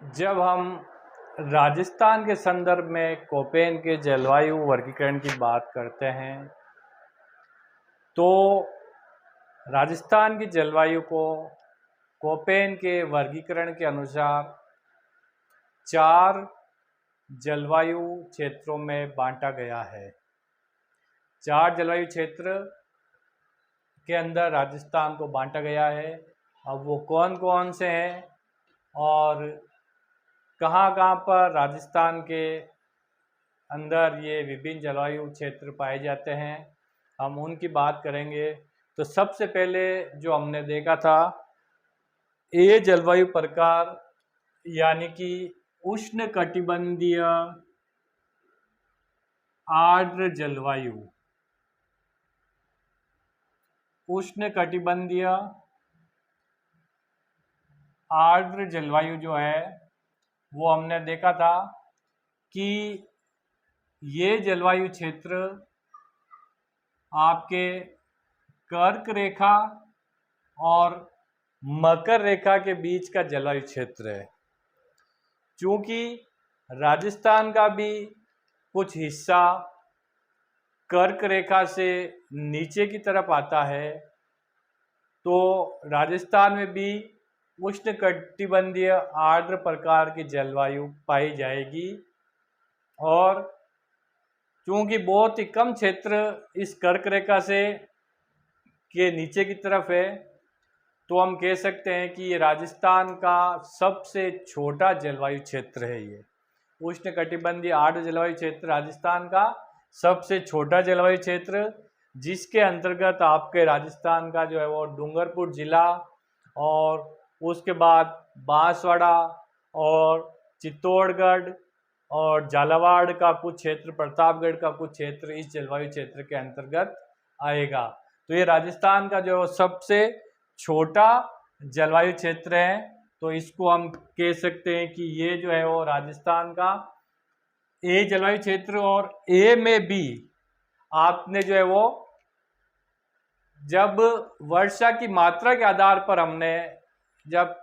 जब हम राजस्थान के संदर्भ में कोपेन के जलवायु वर्गीकरण की बात करते हैं तो राजस्थान की जलवायु को कोपेन के वर्गीकरण के अनुसार 4 जलवायु क्षेत्रों में बांटा गया है। 4 जलवायु क्षेत्र के अंदर राजस्थान को बांटा गया है। अब वो कौन कौन से हैं और कहाँ कहाँ पर राजस्थान के अंदर ये विभिन्न जलवायु क्षेत्र पाए जाते हैं, हम उनकी बात करेंगे। तो सबसे पहले जो हमने देखा था ए जलवायु प्रकार यानी कि उष्णकटिबंधीय आर्द्र जलवायु। उष्णकटिबंधीय आर्द्र जलवायु जो है वो हमने देखा था कि ये जलवायु क्षेत्र आपके कर्क रेखा और मकर रेखा के बीच का जलवायु क्षेत्र है। क्योंकि राजस्थान का भी कुछ हिस्सा कर्क रेखा से नीचे की तरफ आता है, तो राजस्थान में भी उष्णकटिबंधीय आर्द्र प्रकार की जलवायु पाई जाएगी। और क्योंकि बहुत ही कम क्षेत्र इस कर्क रेखा से के नीचे की तरफ है, तो हम कह सकते हैं कि ये राजस्थान का सबसे छोटा जलवायु क्षेत्र है। ये उष्णकटिबंधीय आर्द्र जलवायु क्षेत्र राजस्थान का सबसे छोटा जलवायु क्षेत्र, जिसके अंतर्गत आपके राजस्थान का जो है वो डूंगरपुर जिला और उसके बाद बांसवाड़ा और चित्तौड़गढ़ और झालावाड़ का कुछ क्षेत्र, प्रतापगढ़ का कुछ क्षेत्र इस जलवायु क्षेत्र के अंतर्गत आएगा। तो ये राजस्थान का जो सबसे छोटा जलवायु क्षेत्र है, तो इसको हम कह सकते हैं कि ये जो है वो राजस्थान का ए जलवायु क्षेत्र। और ए में भी आपने जो है वो जब वर्षा की मात्रा के आधार पर हमने जब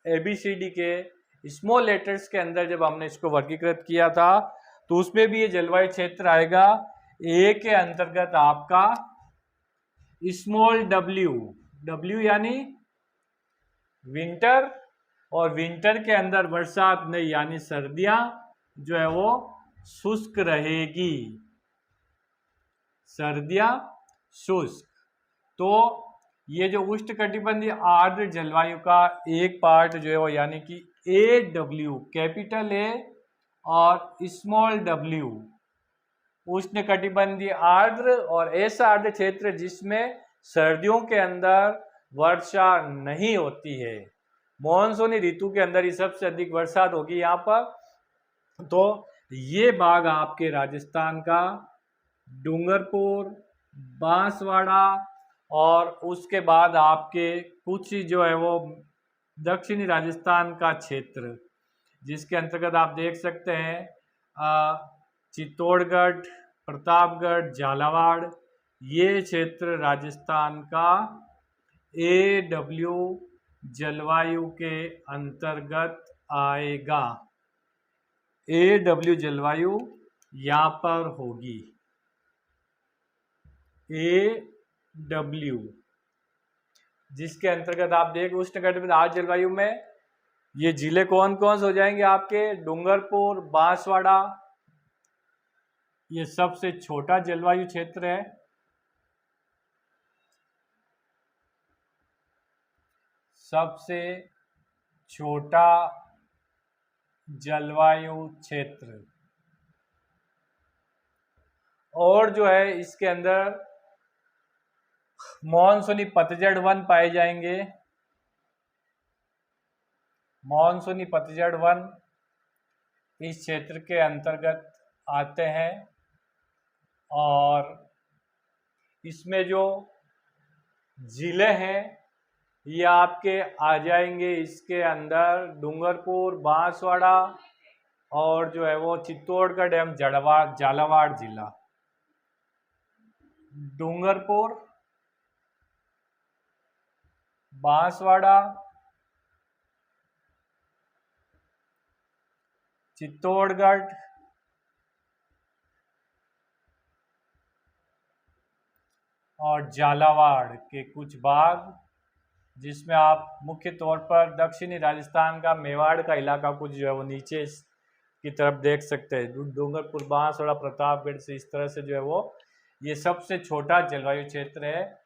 ABCD के स्मॉल लेटर्स के अंदर जब हमने इसको वर्गीकृत किया था, तो उसमें भी ये जलवायु क्षेत्र आएगा। ए के अंतर्गत आपका स्मॉल W यानी विंटर, और विंटर के अंदर बरसात नहीं यानी सर्दियां जो है वो शुष्क रहेगी, सर्दियां शुष्क। तो ये जो उष्णकटिबंधीय आर्द्र जलवायु का एक पार्ट जो है वो यानी कि AW, कैपिटल A और स्मॉल w, उष्णकटिबंधीय आर्द्र और ऐसा आर्द्र क्षेत्र जिसमें सर्दियों के अंदर वर्षा नहीं होती है। मॉनसूनी ऋतु के अंदर ही सबसे अधिक बरसात होगी यहाँ पर। तो ये भाग आपके राजस्थान का डूंगरपुर, बांसवाड़ा और उसके बाद आपके कुछ जो है वो दक्षिणी राजस्थान का क्षेत्र, जिसके अंतर्गत आप देख सकते हैं चित्तौड़गढ़, प्रतापगढ़, झालावाड़, ये क्षेत्र राजस्थान का AW जलवायु के अंतर्गत आएगा। AW जलवायु यहाँ पर होगी। AW जिसके अंतर्गत आप देख उष्णकटिबंधीय आर्द्र जलवायु में ये जिले कौन कौन से हो जाएंगे आपके डूंगरपुर, बांसवाड़ा, ये सबसे छोटा जलवायु क्षेत्र है। सबसे छोटा जलवायु क्षेत्र। और जो है इसके अंदर मॉनसूनी पतझड़ वन पाए जाएंगे। मॉनसूनी पतझड़ वन इस क्षेत्र के अंतर्गत आते हैं और इसमें जो जिले हैं ये आपके आ जाएंगे इसके अंदर डूंगरपुर, बांसवाड़ा और जो है वो चित्तौड़गढ़ एवं झालावाड़ जिला। डूंगरपुर, बांसवाड़ा, चित्तौड़गढ़, और झालावाड़ के कुछ भाग, जिसमें आप मुख्य तौर पर दक्षिणी राजस्थान का मेवाड़ का इलाका कुछ जो है वो नीचे की तरफ देख सकते हैं। डूंगरपुर, बांसवाड़ा, प्रतापगढ़ से इस तरह से जो है वो ये सबसे छोटा जलवायु क्षेत्र है।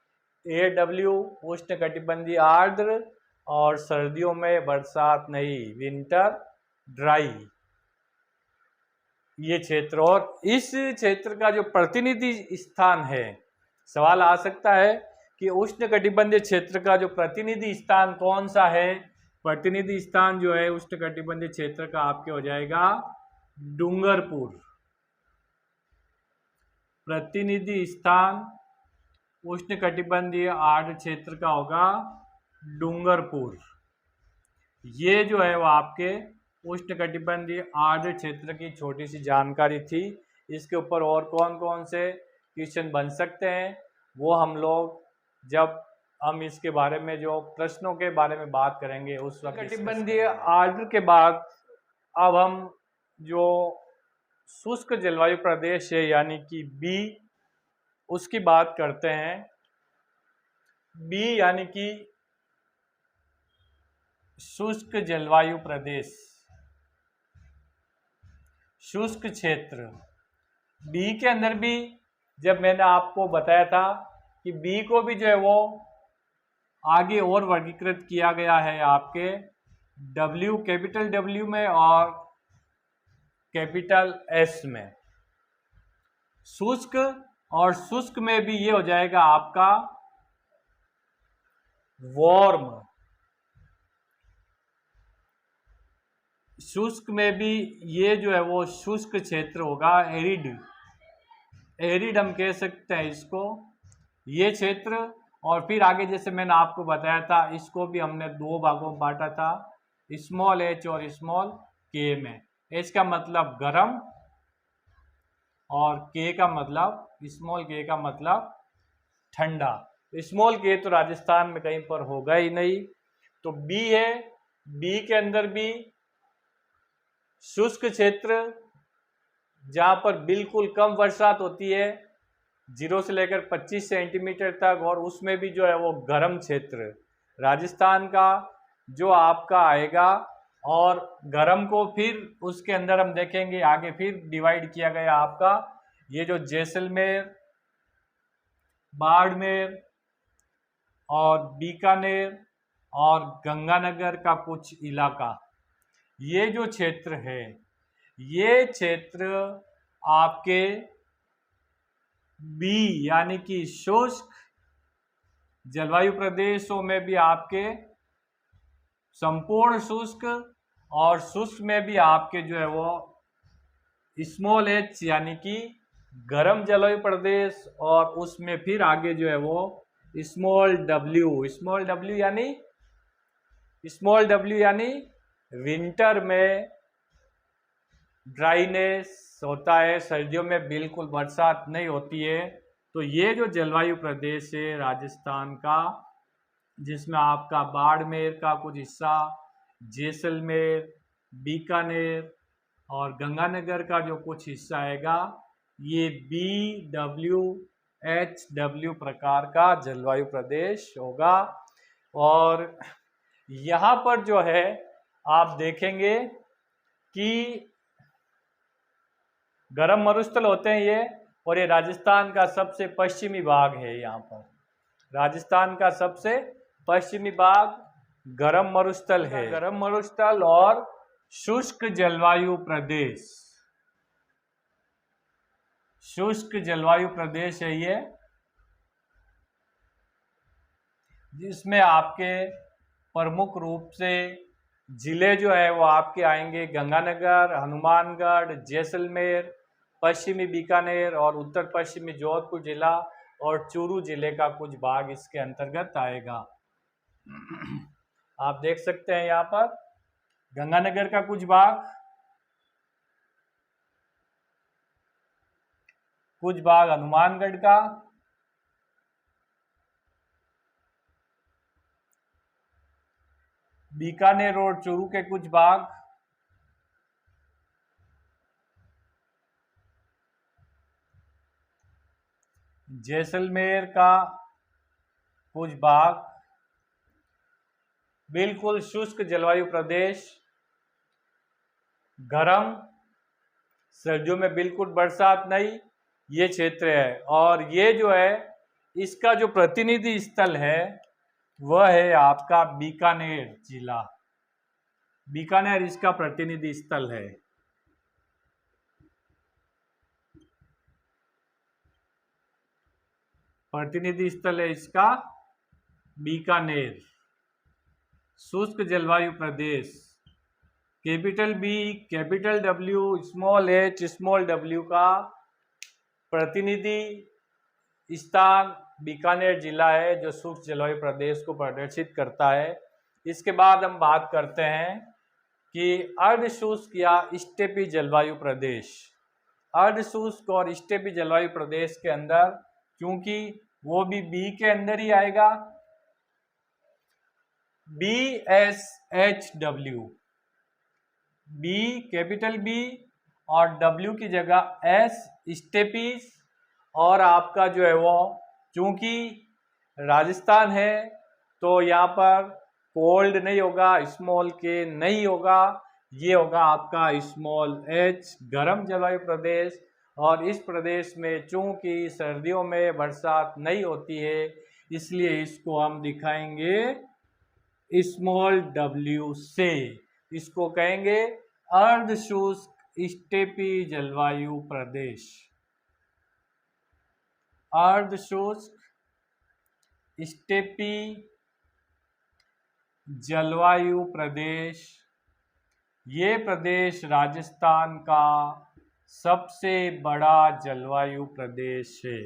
AW उष्णकटिबंधीय आर्द्र और सर्दियों में बरसात नहीं, विंटर ड्राई ये क्षेत्र। और इस क्षेत्र का जो प्रतिनिधि स्थान है, सवाल आ सकता है कि उष्णकटिबंधीय क्षेत्र का जो प्रतिनिधि स्थान कौन सा है। प्रतिनिधि स्थान जो है उष्णकटिबंधीय क्षेत्र का आपके हो जाएगा डूंगरपुर। प्रतिनिधि स्थान उष्णकटिबंधीय आर्द्र क्षेत्र का होगा डूंगरपुर। ये जो है वो आपके उष्णकटिबंधीय आर्द्र क्षेत्र की छोटी सी जानकारी थी। इसके ऊपर और कौन कौन से क्वेश्चन बन सकते हैं वो हम लोग जब हम इसके बारे में जो प्रश्नों के बारे में बात करेंगे उस वक्त। कटिबंधीय आर्द्र के बाद अब हम जो शुष्क जलवायु प्रदेश है यानी कि बी, उसकी बात करते हैं। बी यानी कि शुष्क जलवायु प्रदेश, शुष्क क्षेत्र। बी के अंदर भी जब मैंने आपको बताया था कि बी को भी जो है वो आगे और वर्गीकृत किया गया है आपके W, कैपिटल W में और कैपिटल S में। शुष्क और शुष्क में भी ये हो जाएगा आपका वार्म। शुष्क में भी ये जो है वो शुष्क क्षेत्र होगा, एरिड, एरिड हम कह सकते हैं इसको, ये क्षेत्र। और फिर आगे जैसे मैंने आपको बताया था इसको भी हमने दो भागों में बांटा था, स्मॉल h और स्मॉल k में। h का मतलब गर्म और k का मतलब, स्मॉल k का मतलब ठंडा। स्मॉल k तो राजस्थान में कहीं पर होगा ही नहीं। तो B है, B के अंदर भी शुष्क क्षेत्र जहाँ पर बिल्कुल कम बरसात होती है, 0 से लेकर 25 सेंटीमीटर तक, और उसमें भी जो है वो गर्म क्षेत्र राजस्थान का जो आपका आएगा। और गर्म को फिर उसके अंदर हम देखेंगे आगे फिर डिवाइड किया गया आपका ये जो जैसलमेर, बाड़मेर और बीकानेर और गंगानगर का कुछ इलाका, ये जो क्षेत्र है ये क्षेत्र आपके बी यानी कि शुष्क जलवायु प्रदेशों में भी आपके संपूर्ण शुष्क, और शुष्क में भी आपके जो है वो स्मॉल h यानी कि गर्म जलवायु प्रदेश, और उसमें फिर आगे जो है वो स्मॉल w, स्मॉल w यानी विंटर में ड्राइनेस होता है, सर्दियों में बिल्कुल बरसात नहीं होती है। तो ये जो जलवायु प्रदेश है राजस्थान का, जिसमें आपका बाड़मेर का कुछ हिस्सा, जैसलमेर, बीकानेर और गंगानगर का जो कुछ हिस्सा आएगा, ये BWHW प्रकार का जलवायु प्रदेश होगा। और यहाँ पर जो है आप देखेंगे कि गर्म मरुस्थल होते हैं ये, और ये राजस्थान का सबसे पश्चिमी भाग है। यहाँ पर राजस्थान का सबसे पश्चिमी भाग गर्म मरुस्थल है। गर्म मरुस्थल और शुष्क जलवायु प्रदेश, शुष्क जलवायु प्रदेश है ये, जिसमें आपके प्रमुख रूप से जिले जो है वो आपके आएंगे गंगानगर, हनुमानगढ़, जैसलमेर, पश्चिमी बीकानेर और उत्तर पश्चिमी जोधपुर जिला और चूरू जिले का कुछ भाग इसके अंतर्गत आएगा। आप देख सकते हैं यहाँ पर गंगानगर का कुछ भाग, कुछ भाग हनुमानगढ़ का, बीकानेर और चूरू के कुछ भाग, जैसलमेर का कुछ भाग बिल्कुल शुष्क जलवायु प्रदेश, गर्म, सर्दियों में बिल्कुल बरसात नहीं, ये क्षेत्र है। और ये जो है इसका जो प्रतिनिधि स्थल है वह है आपका बीकानेर जिला। बीकानेर इसका प्रतिनिधि स्थल है। प्रतिनिधि स्थल है इसका बीकानेर। शुष्क जलवायु प्रदेश, capital B, capital W, small H, small W का प्रतिनिधि स्थान बीकानेर जिला है, जो शुष्क जलवायु प्रदेश को प्रदर्शित करता है। इसके बाद हम बात करते हैं कि अर्ध शुष्क या स्टेपी जलवायु प्रदेश। अर्ध शुष्क और स्टेपी जलवायु प्रदेश के अंदर, क्योंकि वो भी बी के अंदर ही आएगा, BSHW, बी कैपिटल बी और डब्ल्यू की जगह एस, स्टेपीज। और आपका जो है वो, चूंकि राजस्थान है तो यहाँ पर कोल्ड नहीं होगा, स्मॉल के नहीं होगा, ये होगा आपका स्मॉल एच, गर्म जलवायु प्रदेश। और इस प्रदेश में चूंकि सर्दियों में बरसात नहीं होती है, इसलिए इसको हम दिखाएंगे स्मॉल डब्ल्यू से। इसको कहेंगे अर्ध शुष्क स्टेपी जलवायु प्रदेश। अर्ध शुष्क स्टेपी जलवायु प्रदेश, ये प्रदेश राजस्थान का सबसे बड़ा जलवायु प्रदेश है।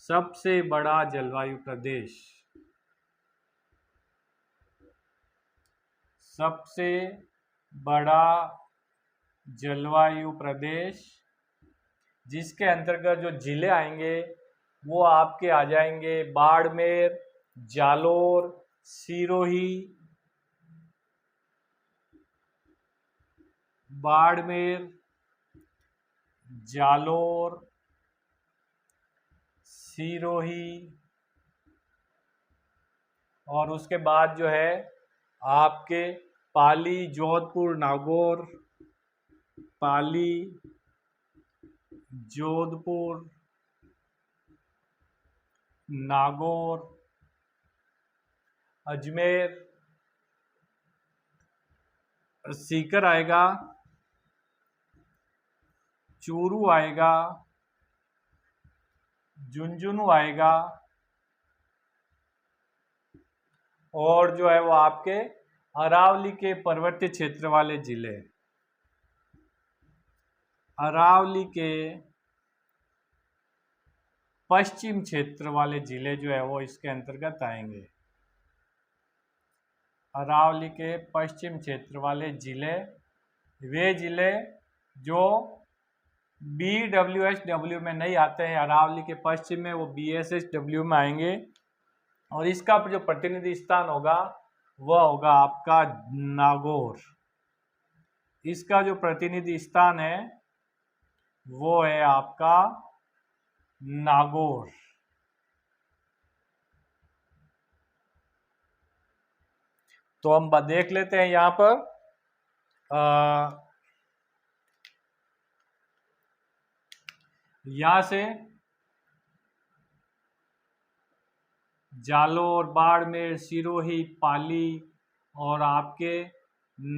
सबसे बड़ा जलवायु प्रदेश, सबसे बड़ा जलवायु प्रदेश, जिसके अंतर्गत जो जिले आएंगे वो आपके आ जाएंगे बाड़मेर, जालोर, सिरोही, बाड़मेर, जालोर, सिरोही। और उसके बाद जो है आपके पाली, जोधपुर, नागौर, पाली, जोधपुर, नागौर, अजमेर, सीकर आएगा, चूरू आएगा, झुंझुनू आएगा, और जो है वो आपके अरावली के पर्वतीय क्षेत्र वाले जिले, अरावली के पश्चिम क्षेत्र वाले जिले जो है वो इसके अंतर्गत आएंगे। अरावली के पश्चिम क्षेत्र वाले जिले, वे जिले जो BWHW में नहीं आते हैं, अरावली के पश्चिम में, वो BSHW में आएंगे। और इसका जो प्रतिनिधि स्थान होगा वह होगा आपका नागौर। इसका जो प्रतिनिधि स्थान है वो है आपका नागौर। तो हम देख लेते हैं यहाँ पर यहाँ से जालोर, बाड़मेर, सिरोही, पाली और आपके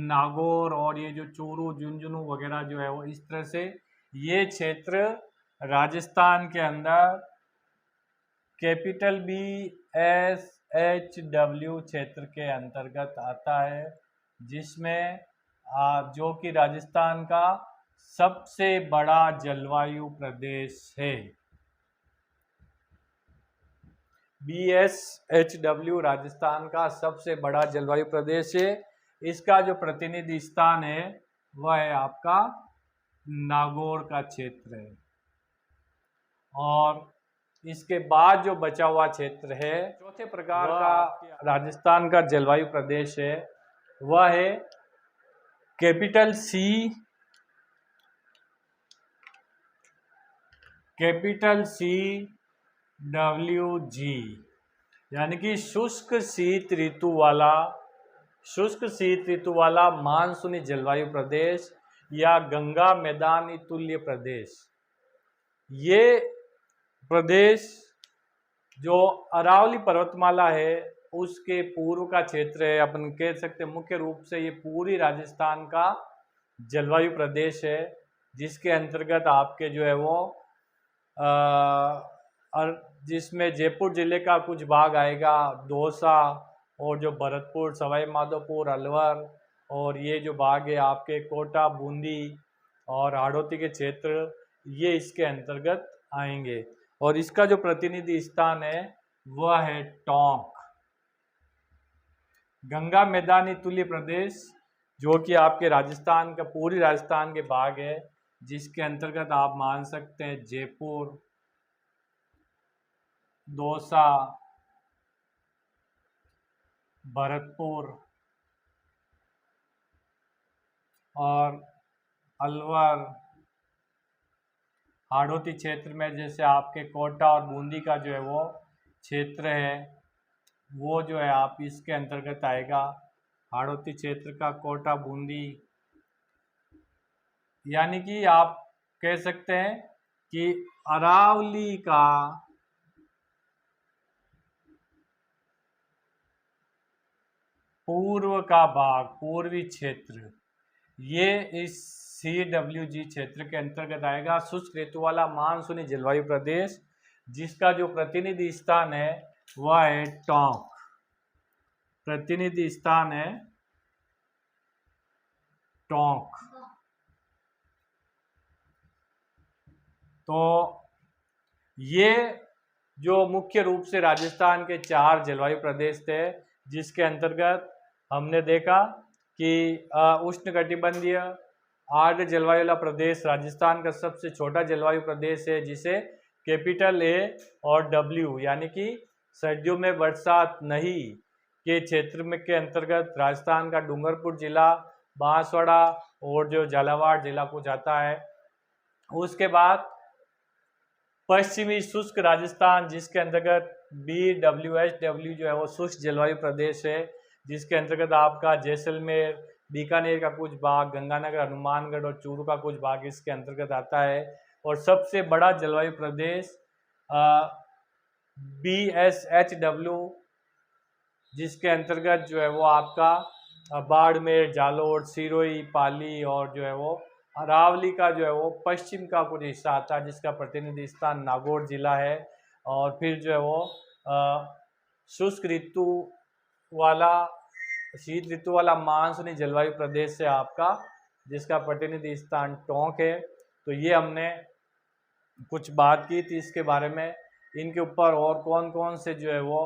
नागौर और ये जो चूरू, झुंझुनू वगैरह जो है वो, इस तरह से ये क्षेत्र राजस्थान के अंदर कैपिटल BSHW क्षेत्र के अंतर्गत आता है, जिसमें जो कि राजस्थान का सबसे बड़ा जलवायु प्रदेश है। BSHW राजस्थान का सबसे बड़ा जलवायु प्रदेश है। इसका जो प्रतिनिधि स्थान है वह है आपका नागौर का क्षेत्र है। और इसके बाद जो बचा हुआ क्षेत्र है, चौथे प्रकार का राजस्थान का जलवायु प्रदेश है, वह है capital C, capital C, WG, यानी कि शुष्क शीत ऋतु वाला मानसूनी जलवायु प्रदेश या गंगा मैदानी तुल्य प्रदेश। ये प्रदेश जो अरावली पर्वतमाला है उसके पूर्व का क्षेत्र है। अपन कह सकते हैं मुख्य रूप से ये पूरी राजस्थान का जलवायु प्रदेश है, जिसके अंतर्गत आपके जो है वो जिसमें जयपुर जिले का कुछ भाग आएगा, दौसा और जो भरतपुर, सवाई माधोपुर, अलवर और ये जो भाग है आपके कोटा, बूंदी और हाड़ौती के क्षेत्र, ये इसके अंतर्गत आएंगे। और इसका जो प्रतिनिधि स्थान है वह है टोंक। गंगा मैदानी तुल्य प्रदेश जो कि आपके राजस्थान का पूरी राजस्थान के भाग है, जिसके अंतर्गत आप मान सकते हैं जयपुर, दौसा, भरतपुर और अलवर, हाड़ौती क्षेत्र में जैसे आपके कोटा और बूंदी का जो है वो क्षेत्र है, वो जो है आप इसके अंतर्गत आएगा। हाड़ौती क्षेत्र का कोटा, बूंदी, यानी कि आप कह सकते हैं कि अरावली का पूर्व का भाग, पूर्वी क्षेत्र, ये इस CWG क्षेत्र के अंतर्गत आएगा। शुष्क ऋतु वाला मानसूनी जलवायु प्रदेश, जिसका जो प्रतिनिधि स्थान है वह है टोंक। प्रतिनिधि स्थान है टोंक। तो ये जो मुख्य रूप से राजस्थान के 4 जलवायु प्रदेश थे, जिसके अंतर्गत हमने देखा कि उष्णकटिबंधीय आर्द्र जलवायु वाला प्रदेश राजस्थान का सबसे छोटा जलवायु प्रदेश है, जिसे कैपिटल A और W यानी कि सर्दियों में बरसात नहीं के क्षेत्र में के अंतर्गत राजस्थान का डूंगरपुर जिला, बांसवाड़ा और जो झालावाड़ जिला को जाता है। उसके बाद पश्चिमी शुष्क राजस्थान, जिसके अंतर्गत BWSW जो है वो शुष्क जलवायु प्रदेश है, जिसके अंतर्गत आपका जैसलमेर, बीकानेर का कुछ भाग, गंगानगर, हनुमानगढ़ और चूरू का कुछ भाग इसके अंतर्गत आता है। और सबसे बड़ा जलवायु प्रदेश BSHW, जिसके अंतर्गत जो है वो आपका बाड़मेर, जालोर, सिरोही, पाली और जो है वो अरावली का जो है वो पश्चिम का कुछ हिस्सा आता है, जिसका प्रतिनिधि स्थान नागौर जिला है। और फिर जो है वो शुष्क ऋतु वाला, शीत ऋतु वाला मानसूनी जलवायु प्रदेश है आपका, जिसका प्रतिनिधि स्थान टोंक है। तो ये हमने कुछ बात की थी इसके बारे में। इनके ऊपर और कौन कौन से जो है वो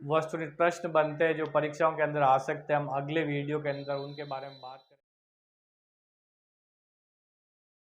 वस्तुनिष्ठ प्रश्न बनते हैं जो परीक्षाओं के अंदर आ सकते हैं, हम अगले वीडियो के अंदर उनके बारे में बात करें।